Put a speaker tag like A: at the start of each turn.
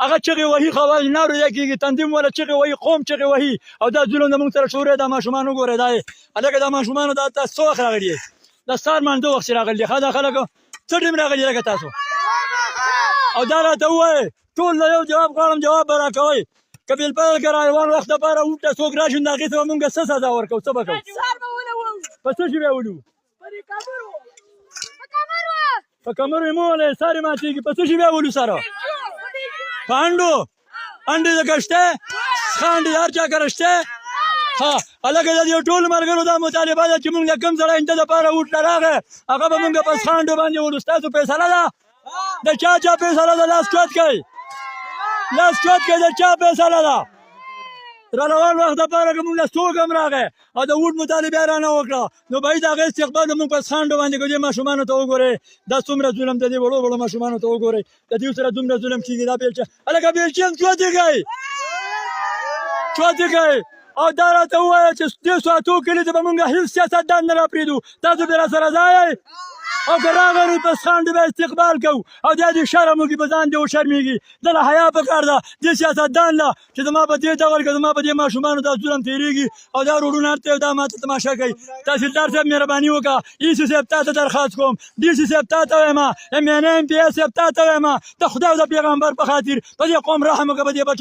A: هغه چغې وهي خواج نه اورېدی کېږي تنظیم ولا چغې وهي قوم چغې وهي او دا ظلم زموږ سره شوری دا ماشومان وګورئ دا یې هلکه دا ماشومانو دا تاسو څه وخت راغلي یې دا سهار مانځه وخت چې راغلي ښه دا خلکو څه ټیم راغلي لکه تاسو او دا راته ووایئ ټول له یو جواب غواړم جواب به راکوئ که بېلپایل که را روان وخت دپاره وټه څوک راشي نو هغې ته به مونږ څه سزا ورکوو څه به کوو په څه شي بیا ولو په کمرو یې مه وهلئ سر یې ماتېږي په څه شي بیا ولو سره په انډو انډې ځکه شته ښه انډې هر چا کره شته ها هلکه د دې ټولو ملګرو دا مطالبه ده چې مونږ د کوم سړی انده دپاره وټ نه راغی هغه به مونږ په ښه انډو باندې ولو ستاسو فیصله ده د چا فیصله ده لاس چوت کوئ لاس چوت کوئ د چا فیصله ده را روان وخت دپاره که مونږ له څوک هم راغی او د ووټ مطالبه یې رانه وکړه نو باید د هغې استقبال به مونږ په څانډو باندې که دې ماشومانو ته وګورئ دا څومره ظلم د دې وړو وړو ماشومانو ته وګورئ د دې سره دومره ظلم کېږي دا بیلچه هلکه بیلچې هم چوتې کوئ چوتې کوئ او دا راته ووایه چې دې ساعتو کلي ته به مونږ هېڅ سیاستدان نه راپرېږدو تاسو بې راسره ځای یئ او که راغلو په څانډو به استقبال کوو او دا دې شرم وکړي په ځان دې وشرمېږي ده له حیا پکار ده دې سیاستدان له چې زما په دې ډول که زما په دې ماشومانو دا ظلم تېرېږي او دا روډونه هرته دا ماته تماشه کوي تحصیلدار صاحب مهرباني وکړه ایسي صاحب تا ته درخواست کوم ډي سي صاحب تا ته وایم ایم این اے ایم پي اے صاحب تا ته وایم د خدای او د پیغمبر په خاطر په دې قوم رحم وکړه په دې بچو